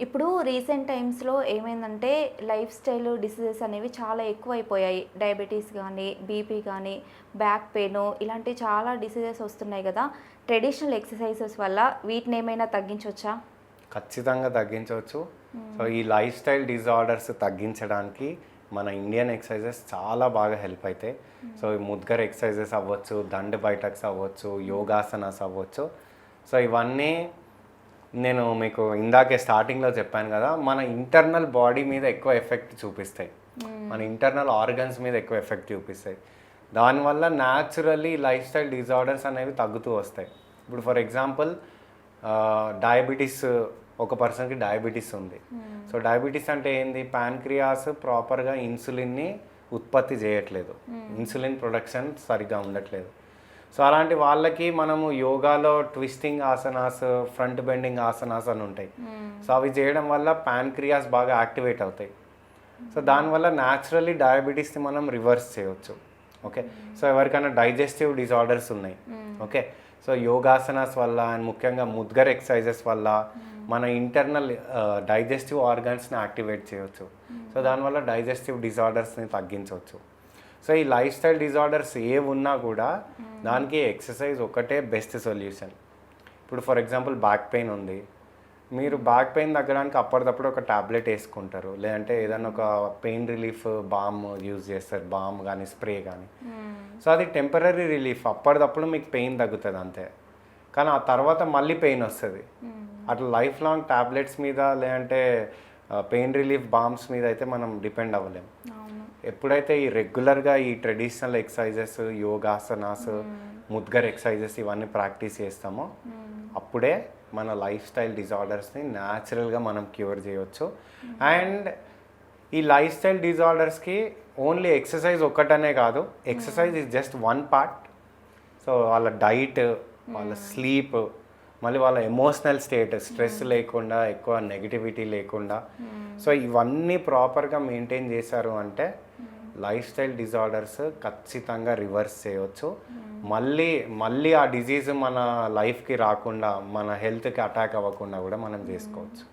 ఇప్పుడు రీసెంట్ టైమ్స్‌లో ఏమైందంటే, లైఫ్ స్టైల్ డిసీజెస్ అనేవి చాలా ఎక్కువైపోయాయి. డయాబెటీస్ గానీ, బీపీ గానీ, బ్యాక్ పెయిను ఇలాంటి చాలా డిసీజెస్ వస్తున్నాయి గదా! ట్రెడిషనల్ ఎక్సర్‌సైజెస్ వల్ల వీటినేమైనా తగ్గించొచ్చా? ఖచ్చితంగా తగ్గించవచ్చు. సో, ఈ లైఫ్ స్టైల్ డిజార్డర్స్ తగ్గించడానికి మన ఇండియన్ ఎక్సర్సైజెస్ చాలా బాగా హెల్ప్ అయితాయి. సో, ఈ ముద్గర్ ఎక్సర్సైజెస్ అవ్వచ్చు, దండ్ బైటక్స్ అవ్వచ్చు, యోగాసనాస్ అవ్వచ్చు. సో, ఇవన్నీ నేను మీకు ఇందాకే స్టార్టింగ్‌లో చెప్పాను కదా! మన ఇంటర్నల్ బాడీ మీద ఎక్కువ ఎఫెక్ట్ చూపిస్తాయి. మన ఇంటర్నల్ ఆర్గన్స్ మీద ఎక్కువ ఎఫెక్ట్ చూపిస్తాయి. దానివల్ల న్యాచురల్లీ లైఫ్ స్టైల్ డిజార్డర్స్ అనేవి తగ్గుతూ వస్తాయి. ఇప్పుడు ఫర్ ఎగ్జాంపుల్ డయాబెటీస్, ఒక పర్సన్‌కి డయాబెటీస్ ఉంది. సో, డయాబెటీస్ అంటే ఏంది? ప్యాన్‌క్రియాస్ ప్రాపర్‌గా ఇన్సులిన్‌ని ఉత్పత్తి చేయట్లేదు. ఇన్సులిన్ ప్రొడక్షన్ సరిగ్గా ఉండట్లేదు. సో, అలాంటి వాళ్ళకి మనము యోగాలో twisting asanas, front bending asanas అని ఉంటాయి. సో, అవి చేయడం వల్ల ప్యాన్‌క్రియాస్ బాగా యాక్టివేట్ అవుతాయి. సో, దానివల్ల న్యాచురల్లీ డయాబెటీస్ని మనం రివర్స్ చేయవచ్చు. ఓకే. సో, ఎవరికైనా డైజెస్టివ్ డిజార్డర్స్ ఉన్నాయి. ఓకే. సో, యోగాసనాస్ వల్ల అండ్ ముఖ్యంగా ముద్గర్ ఎక్సర్సైజెస్ వల్ల మన ఇంటర్నల్ డైజెస్టివ్ ఆర్గన్స్ని యాక్టివేట్ చేయవచ్చు. సో, దానివల్ల డైజెస్టివ్ డిజార్డర్స్ని తగ్గించవచ్చు. సో, ఈ లైఫ్ స్టైల్ డిజార్డర్స్ ఉన్నా కూడా దానికి ఎక్సర్సైజ్ ఒకటే బెస్ట్ సొల్యూషన్. ఇప్పుడు ఫర్ ఎగ్జాంపుల్ బ్యాక్ పెయిన్ ఉంది. మీరు బ్యాక్ పెయిన్ తగ్గడానికి అప్పటిదప్పుడు ఒక టాబ్లెట్ వేసుకుంటారు, లేదంటే ఏదైనా ఒక పెయిన్ రిలీఫ్ బామ్ యూజ్ చేస్తారు, బామ్ కానీ స్ప్రే కానీ. సో, అది టెంపరీ రిలీఫ్, అప్పటిదప్పుడు మీకు పెయిన్ తగ్గుతుంది అంతే. కానీ ఆ తర్వాత మళ్ళీ పెయిన్ వస్తుంది. అట్లా లైఫ్ లాంగ్ టాబ్లెట్స్ మీద లేదంటే పెయిన్ రిలీఫ్ బామ్స్ మీద అయితే మనం డిపెండ్ అవ్వలేము. ఎప్పుడైతే ఈ రెగ్యులర్గా ఈ traditional exercises, yogasanas, mudgar exercises ఇవన్నీ ప్రాక్టీస్ చేస్తామో అప్పుడే మన లైఫ్ స్టైల్ డిజార్డర్స్ని న్యాచురల్గా మనం క్యూర్ చేయవచ్చు. అండ్ ఈ లైఫ్ స్టైల్ డిజార్డర్స్కి ఓన్లీ ఎక్సర్సైజ్ ఒక్కటనే కాదు, exercise is just one part. So, వాళ్ళ డైట్, వాళ్ళ స్లీప్, మళ్ళీ వాళ్ళ ఎమోషనల్ స్టేట్, స్ట్రెస్ లేకుండా, ఎక్కువ నెగిటివిటీ లేకుండా, సో ఇవన్నీ ప్రాపర్గా మెయింటైన్ చేశారు అంటే లైఫ్ స్టైల్ డిజార్డర్స్ ఖచ్చితంగా రివర్స్ చేయవచ్చు. మళ్ళీ ఆ డిజీజ్ మన లైఫ్కి రాకుండా, మన హెల్త్కి అటాక్ అవ్వకుండా కూడా మనం చేసుకోవచ్చు.